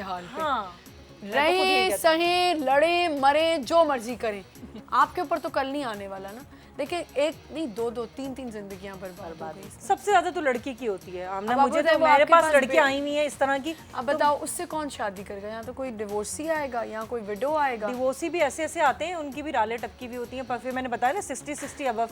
हाल पे। हाँ, रहे सहे लड़े मरे जो मर्जी करें, आपके ऊपर तो कल नहीं आने वाला ना। देखिए एक नहीं दो दो तीन तीन जिंदगियां बर्बाद हो गई। सबसे ज्यादा तो लड़की की होती है आमना। अब मुझे तो मेरे पास लड़कियां आई नहीं है इस तरह की। अब बताओ उससे कौन शादी करेगा? यहाँ तो कोई डिवोर्सी आएगा, यहाँ कोई विडो आएगा। डिवोर्सी भी ऐसे ऐसे आते हैं, उनकी भी राले टपकी भी होती हैं। पर फिर मैंने बताया ना 60 अबव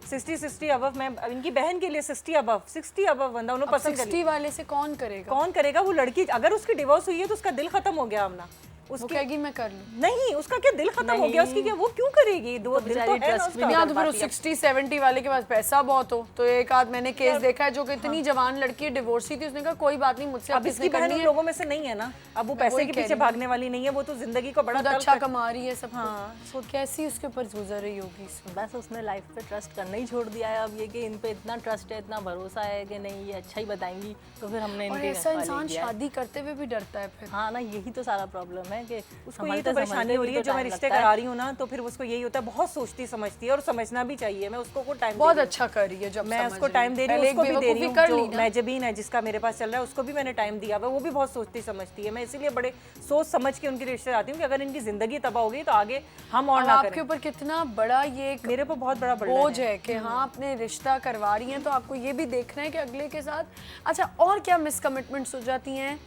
60 अबव। मैं इनकी बहन के लिए 60 अबव बंदा उन्होंने पसंद कर 60 वाले से कौन करेगा? कौन करेगा? वो लड़की अगर उसकी डिवोर्स हुई है तो उसका दिल खत्म हो गया आमना। वो कहेगी मैं कर लूं। नहीं, उसका क्या दिल खत्म हो गया उसकी? क्या वो क्यों करेगी? दो दिल तो है ना उसका। या तो फिर 60-70 वाले के पास पैसा बहुत हो। तो एक आध मैंने केस देखा है जो कि इतनी जवान लड़की डिवोर्सी थी, उसने कहा कोई बात नहीं मुझसे अब इसकी बहन उन लोगों में से नहीं है ना। अब वो पैसे के पीछे भागने वाली नहीं है, वो तो जिंदगी को बड़ा अच्छा कमा रही है सब। हाँ, कैसी उसके ऊपर गुजर रही होगी? बस उसने लाइफ पे ट्रस्ट करना ही छोड़ दिया है। अब ये कि इन पे इतना ट्रस्ट है, इतना भरोसा है कि नहीं ये अच्छा ही बताएंगी, तो फिर हमने और ऐसा इंसान शादी करते हुए भी डरता है फिर। हाँ ना, यही तो सारा प्रॉब्लम है कि उसको ये तो परेशानी हो रही है जो मैं रिश्ते करा रही हूँ ना, तो फिर उसको यही होता है, बहुत सोचती समझती है और समझना भी चाहिए। मैं उसको को टाइम बहुत अच्छा कर रही है जब मैं उसको टाइम दे रही हूँ, उसको भी दे रही हूँ। जो मैजबीन है जिसका मेरे पास चल रहा है उसको भी मैंने टाइम दिया है, वो भी बहुत सोचती समझती है। मैं इसीलिए बड़े सोच समझ के उनके रिश्ते आती हूँ कि अगर इनकी जिंदगी तबाह होगी तो आगे हम और ना करें। आपके ऊपर कितना बड़ा ये मेरे पर बहुत बड़ा बोझ है कि हाँ अपने रिश्ता करवा रही हैं, तो आपको ये भी देखना है कि अगले के साथ अच्छा और क्या मिसकमिटमेंट्स हो जाती हैं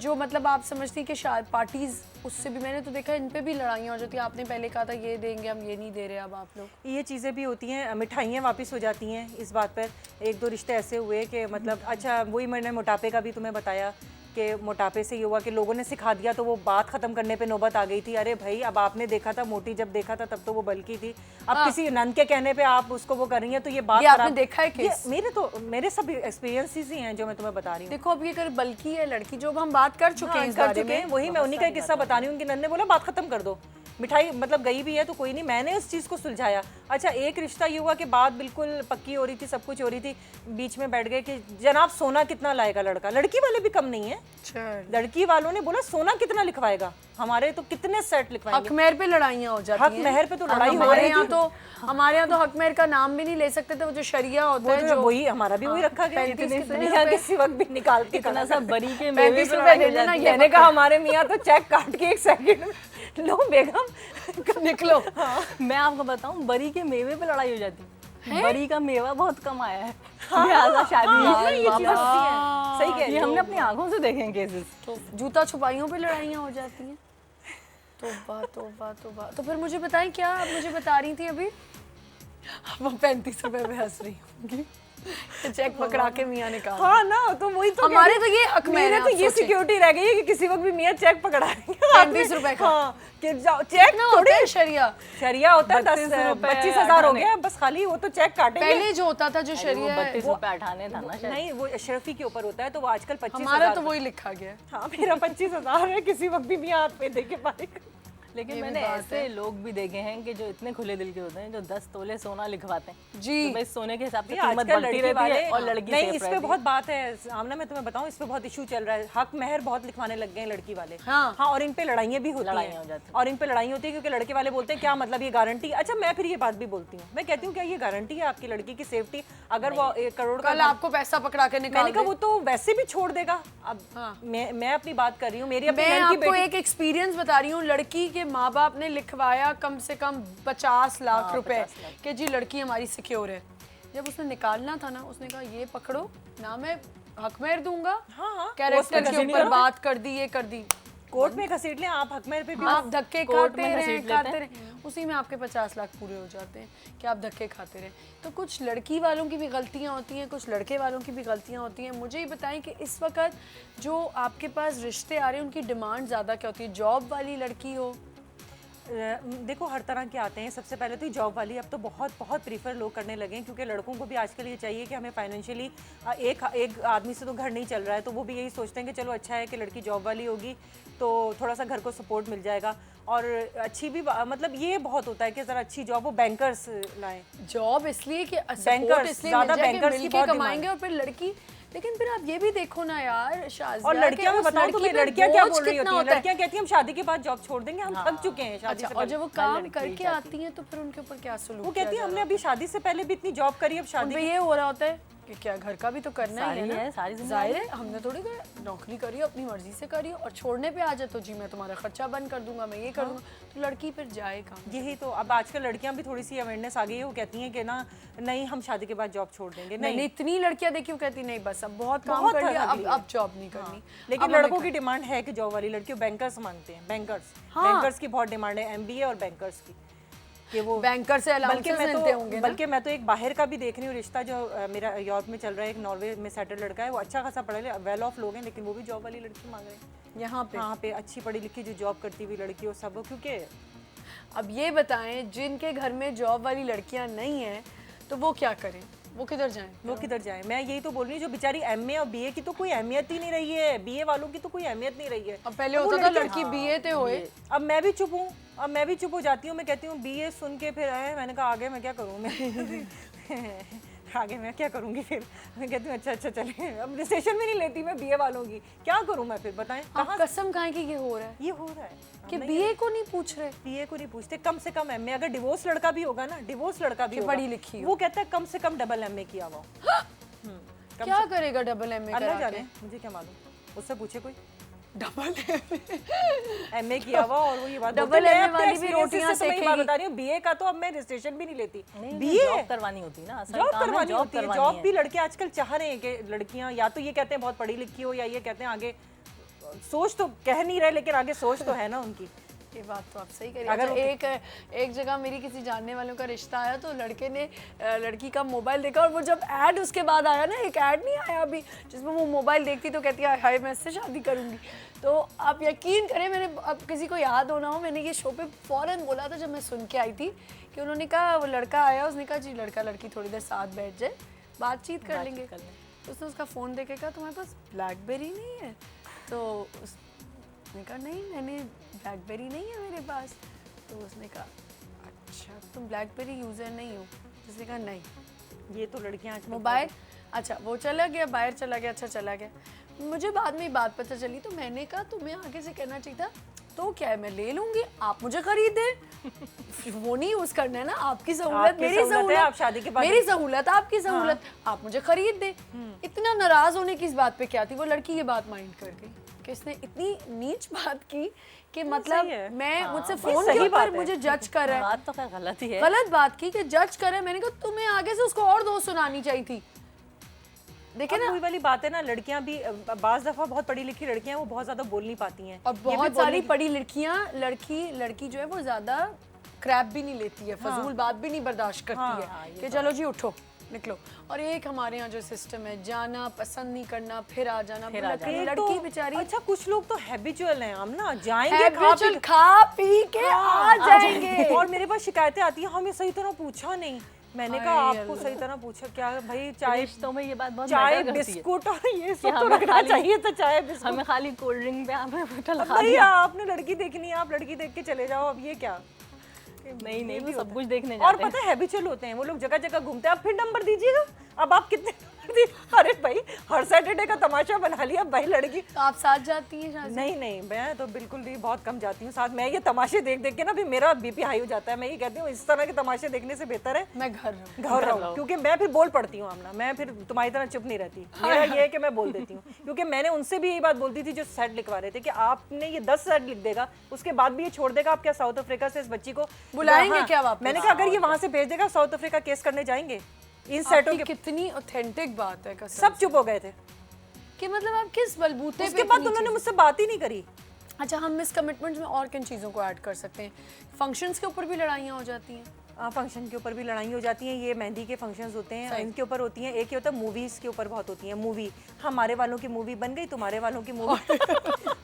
जो मतलब आप समझती कि शायद पार्टीज उससे भी मैंने तो देखा है इन पे भी लड़ाइयाँ हो जाती हैं। आपने पहले कहा था ये देंगे हम ये नहीं दे रहे, अब आप लोग ये चीज़ें भी होती हैं। मिठाइयाँ वापस हो जाती हैं इस बात पर। एक दो रिश्ते ऐसे हुए कि मतलब अच्छा वही मैंने मोटापे का भी तुम्हें बताया कि मोटापे से ये हुआ कि लोगों ने सिखा दिया तो वो बात खत्म करने पे नौबत आ गई थी। अरे भाई अब आपने देखा था मोटी, जब देखा था तब तो वो बल्की थी, अब किसी नंद के कहने पे आप उसको वो कर रही हैं, तो ये बात आपने देखा है केस? मेरे सब एक्सपीरियंसेस ही हैं जो मैं तुम्हें बता रही हूँ। देखो अब ये अगर बल्कि है लड़की जो हम बात कर चुके हैं इस बारे में, वही मैं उन्हीं का किस्सा बता रही हूँ। उनकी नंद ने बोला बात खत्म कर दो, मिठाई मतलब गई भी है तो कोई नहीं, मैंने उस चीज़ को सुलझाया। अच्छा एक रिश्ता ये हुआ कि बात बिल्कुल पक्की हो रही थी, सब कुछ हो रही थी, बीच में बैठ गए कि जनाब सोना कितना लाएगा लड़का। लड़की वाले भी कम नहीं है, लड़की वालों ने बोला सोना कितना लिखवाएगा, हमारे तो कितने सेट लिखवाएंगे। हक मेहर पे लड़ाइयाँ हो जाती हैं। हक मेहर पे तो लड़ाई हो रही थी। हमारे यहाँ तो हक मेहर का नाम भी नहीं ले सकते थे, वो जो शरिया होता है जो वही हमारा भी वही रखा गया। दुनिया किसी वक्त भी निकालती इतना सब बरी के 35 रुपए दे देना। मैंने कहा हमारे मियाँ तो चेक काट के 1 सेकंड में लो बेगम निकलो। मैं आपको बताऊं बरी के मेवे पे लड़ाई हो जाती है। बरी का मेवा बहुत कम आया है, लिहाजा शादी सही कह रही ये हमने अपनी आंखों से देखे हैं केसेस। तो जूता छुपाइयों पे लड़ाइयाँ हो जाती हैं। तोबा। तो फिर मुझे बताएं क्या आप मुझे बता रही थी अभी? वो 35 रुपए पे हंस रही होंगी। चेक पकड़ा के मियाँ ने कहा। हाँ ना, तो वही तो हमारे तो ये हक मेरे तो ये सिक्योरिटी रह गई है कि किसी वक्त भी मियाँ चेक पकड़ा रही है 35 रुपए का। हाँ, कि चेक थोड़े शरिया होता है 25,000 हो गया बस, खाली वो तो चेक काटेंगे। पहले जो होता था जो शरिया 32 रुपए उठाने था ना, नहीं वो अशरफी के ऊपर होता है, तो वो आजकल 25,000। हमारा तो वही लिखा गया। हाँ मेरा 25,000 है, किसी वक्त भी मियाँ हाथ पे दे के पाएगा। लेकिन मैंने ऐसे लोग भी देखे हैं कि जो इतने खुले दिल के होते हैं जो 10 तोले सोना लिखवाते हैं जी। तो भाई सोने के हिसाब से कीमत बढ़ती रहती है और लड़की नहीं, इस पे बहुत बात है आमना, मैं तुम्हें बताऊं इस पे बहुत इशू चल रहा है। हक मेहर बहुत लिखवाने लग गए हैं लड़की वाले। हाँ और इन पे लड़ाइयाँ भी होती हैं और इन पे लड़ाई होती है क्योंकि लड़के वाले बोलते हैं क्या मतलब ये गारंटी। अच्छा मैं फिर ये बात भी बोलती हूँ, मैं कहती हूँ क्या ये गारंटी है आपकी लड़की की सेफ्टी? अगर वो 1 करोड़ कल आपको पैसा पकड़ा के निकाल, मैंने कहा वो तो वैसे भी छोड़ देगा। अब मैं अपनी बात कर रही हूँ, मेरी अपनी मैं आपको एक एक्सपीरियंस बता रही हूँ। लड़की के माँ बाप ने लिखवाया कम से कम 50 लाख रुपए कि जी लड़की हमारी सिक्योर है। जब उसने निकालना था ना, उसने कहा ये पकड़ो ना, मैं हक मेहर दूंगा। कैरेक्टर के ऊपर बात कर दी, ये कर दी, कोर्ट में घसीट लें आप, हक मेहर पे भी आप धक्के खाते रहे, उसी में आपके 50 लाख पूरे हो जाते हैं कि आप धक्के खाते रहे। तो कुछ लड़की वालों की भी गलतियां होती हैं, कुछ लड़के वालों की भी गलतियां होती हैं। मुझे ये बताएं कि इस वक्त जो आपके पास रिश्ते आ रहे हैं उनकी डिमांड ज़्यादा क्या होती है? जॉब वाली लड़की हो? देखो हर तरह के आते हैं। सबसे पहले तो जॉब वाली अब तो बहुत प्रीफर लोग करने लगे हैं, क्योंकि लड़कों को भी आजकल ये चाहिए कि हमें फाइनेंशियली एक आदमी से तो घर नहीं चल रहा है, तो वो भी यही सोचते हैं कि चलो अच्छा है कि लड़की जॉब वाली होगी तो थोड़ा सा घर को सपोर्ट मिल जाएगा। और अच्छी भी मतलब ये बहुत होता है कि ज़रा अच्छी जॉब, वो बैंकर्स लाएं जॉब इसलिए कि बैंकर्स ज़्यादा बैंकर्स की बहुत कमाएंगे और फिर लड़की। लेकिन फिर आप ये भी देखो ना यार शाज़िया, और लड़कियां में बताओ तुम्हें लड़कियां क्या बोल रही होती हैं? लड़कियां कहती हैं हम शादी के बाद जॉब छोड़ देंगे, हम थक चुके हैं शादी से। और जब वो काम करके आती हैं तो फिर उनके ऊपर क्या सलूक? वो कहती है हमने अभी शादी से पहले भी इतनी जॉब करी, अब शादी ये हो रहा होता है कि क्या घर का भी तो करना ही है ना, सारी जाहिर है। हमने थोड़ी नौकरी करी हो, अपनी मर्जी से करी हो, और छोड़ने पे आ जाए तो जी मैं तुम्हारा खर्चा बंद कर दूंगा, मैं ये कर दूंगा, तो लड़की फिर जाए कहाँ? यही तो अब आजकल लड़कियां भी थोड़ी सी अवेयरनेस आ गई है, वो कहती हैं कि ना नहीं हम शादी के बाद जॉब छोड़ देंगे। मैंने इतनी लड़कियां देखी, वो कहती नहीं बस अब बहुत काम कर लिया, अब जॉब नहीं करनी। लेकिन लड़कों की डिमांड है कि जॉब वाली लड़कियों, बैंकर्स मांगते हैं, बैंकर्स की बहुत डिमांड है, MBA और बैंकर्स की, कि वो बैंकर से अलाउंसेस मिलते होंगे ना। बल्कि मैं तो एक बाहर का भी देख रही हूँ रिश्ता, जो मेरा यूरोप में चल रहा है, एक नॉर्वे में सेटल लड़का है, वो अच्छा खासा पढ़े वेल ऑफ लोग हैं, लेकिन वो भी जॉब वाली लड़की मांग रहे हैं यहाँ पे अच्छी पढ़ी लिखी जो जॉब करती हुई लड़की हो सब। क्योंकि अब ये बताएं जिनके घर में जॉब वाली लड़कियां नहीं है तो वो क्या करें, वो किधर जाएं? वो किधर जाए? मैं यही तो बोल रही हूँ, जो बेचारी MA और BA की तो कोई अहमियत ही नहीं रही है, BA वालों की तो कोई अहमियत नहीं रही है। अब पहले होता था लड़की BA ते होए, अब मैं भी चुप हूँ, अब मैं भी चुप हो जाती हूँ। मैं कहती हूँ BA सुन के फिर आए, मैंने कहा आगे मैं क्या करूँ, मैं आगे मैं क्या करूँगी फिर? मैं कहती हूँ अच्छा चले, अब रिसेशन भी नहीं लेती मैं BA वालों की, क्या करूँ मैं फिर बताएं? आप कसम खाएं कि ये हो रहा है, ये हो रहा है कि BA को नहीं पूछ रहे, BA को नहीं पूछते, कम से कम MA। अगर डिवोर्स लड़का भी होगा ना, डिवोर्स लड़का भी होगा, पढ़ी लिखी हो, वो कहता है कम से कम डबल MA किया हुआ हो। क्या करेगा डबल MA अल्लाह करा जाने, के? मुझे क्या मालूम, उससे पूछे कोई डबल MA किया हुआ, और वो ये बात डबल MA वाली भी रोटियां से मैं बता रही हूँ, BA का तो अब मैं रजिस्ट्रेशन भी नहीं लेती। जॉब करवानी होती ना, जॉब करवानी होती है, जॉब भी लड़के आजकल चाह रहे हैं कि लड़कियां या तो ये कहते हैं बहुत पढ़ी लिखी हो, या ये कहते हैं आगे सोच तो कह नहीं रहे, लेकिन आगे सोच तो है ना उनकी। ये बात तो आप सही करिए। अगर एक जगह मेरी किसी जानने वालों का रिश्ता आया तो लड़के ने लड़की का मोबाइल देखा, और वो जब ऐड उसके बाद आया ना, एक ऐड नहीं आया अभी जिसमें वो मोबाइल देखती तो कहती है हाय मैं इससे शादी करूंगी। तो आप यकीन करें, मैंने अब किसी को याद होना हो, मैंने ये शो पे फौरन बोला था जब मैं सुन के आई थी कि उन्होंने कहा, वो लड़का आया, उसने कहा जी लड़का लड़की थोड़ी देर साथ बैठ जाए, बातचीत कर लेंगे। तो उसने उसका फ़ोन देखे, कहा तुम्हारे पास ब्लैकबेरी नहीं है? तो उसने कहा नहीं मैंने ब्लैकबेरी नहीं है मेरे पास। तो उसने कहा अच्छा तुम ब्लैकबेरी यूज़र नहीं हो? उसने कहा नहीं। ये तो लड़कियां आज मोबाइल, अच्छा वो चला गया, बाहर चला गया, अच्छा चला गया। मुझे बाद में ये बात पता चली, तो मैंने कहा तुम्हें आगे से कहना चाहिए था, तो क्या है मैं ले लूंगी, आप मुझे खरीद दें। वो नहीं यूज़ करना है ना, आपकी सहूलत मेरी सहूलत, आप शादी के बाद मेरी सहूलत आपकी सहूलत, आप मुझे खरीद दें। इतना नाराज होने की इस बात पे क्या थी? वो लड़की ये बात माइंड कर गई कि इसने इतनी नीच बात की कि मतलब मैं मुझसे फोन के ऊपर मुझे जज कर रहा है। बात तो खैर गलत ही है, गलत बात की कि जज कर रहा है। मैंने कहा तुम्हें आगे से उसको और दोस्त सुनानी चाहिए थी। देखिए ना, वही वाली बात है ना, लड़कियां भी बाज दफा बहुत पढ़ी लिखी लड़कियां वो बहुत ज्यादा बोल नहीं पाती हैं, और बहुत सारी पढ़ी लड़कियां लड़की जो है वो ज्यादा क्रैप भी नहीं लेती है, फजूल बात भी नहीं बर्दाश्त करती है कि चलो जी उठो निकलो। और एक हमारे यहाँ जो सिस्टम है, जाना पसंद नहीं करना फिर आ जाना, लड़की बेचारी। अच्छा कुछ लोग तो हैबिचुअल हैं, हम ना जाएंगे खा पी के आ जाएंगे, और मेरे पास शिकायतें आती है हमें सही तरह पूछा नहीं। मैंने कहा आपको सही तरह पूछा क्या भाई, चाय तो में ये बात बहुत चाय बिस्कुट और ये सब तो रखना चाहिए था, चाय बिस्कुट, हमें खाली कोल्ड ड्रिंक पे हमें भैया आपने लड़की देखनी है, आप लड़की देख के चले जाओ, अब ये क्या? नहीं वो सब कुछ देखने जाते हैं। और पता है हैबिचुअल होते हैं वो लोग, जगह जगह घूमते हैं। अब फिर नंबर दीजिएगा, अब आप कितने अरे भाई हर सैटरडे का तमाशा बना लिया भाई लड़की। तो आप साथ जाती हैं शादी? नहीं मैं तो बिल्कुल भी बहुत कम जाती हूँ साथ। मैं ये तमाशे देख देख के ना भी मेरा बीपी हाई हो जाता है। मैं ये कहती हूँ इस तरह के तमाशे देखने से बेहतर है मैं घर रहूँ, क्योंकि मैं फिर बोल पड़ती हूँ आमना, मैं फिर तुम्हारी तरह चुप नहीं रहती। मेरा ये है कि मैं बोल देती हूँ, क्योंकि मैंने उनसे भी यही बात बोलती थी जो सेट लिखवा रहे थे कि आपने ये 10 सेट लिख देगा उसके बाद भी ये छोड़ देगा, आप क्या साउथ अफ्रीका से इस बच्ची को बुलाएंगे क्या वापस? मैंने कहा अगर ये वहां से भेज देगा साउथ अफ्रीका केस करने जाएंगे इन सेटों के। कितनी ऑथेंटिक बात है, सब चुप हो गए थे कि मतलब आप किस बलबूते पे। उसके बाद उन्होंने मुझसे बात ही नहीं करी। अच्छा हम मिस कमिटमेंट्स में और किन चीज़ों को ऐड कर सकते हैं? फंक्शंस के ऊपर भी लड़ाइयाँ हो जाती हैं। फंक्शन के ऊपर भी लड़ाई हो जाती हैं। ये मेहंदी के फंक्शंस होते हैं, इनके ऊपर होती हैं। एक ये होता है मूवीज़ के ऊपर बहुत होती हैं। मूवी, हमारे वालों की मूवी बन गई, तुम्हारे वालों की मूवी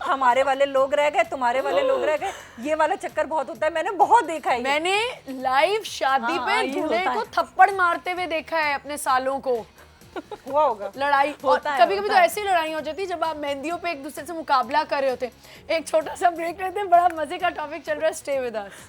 हमारे वाले लोग रह गए, तुम्हारे वाले लोग रह गए, ये वाला चक्कर बहुत होता है। मैंने बहुत देखा है। मैंने लाइव शादी पे दूल्हे को थप्पड़ मारते हुए देखा है अपने सालों को। हुआ होगा लड़ाई होता है, कभी-कभी तो ऐसी लड़ाई हो जाती है जब आप मेहंदियों पे एक दूसरे से मुकाबला कर रहे होते हैं। एक छोटा सा ब्रेक लेते हैं, बड़ा मजे का टॉपिक चल रहा है, स्टे विद अस।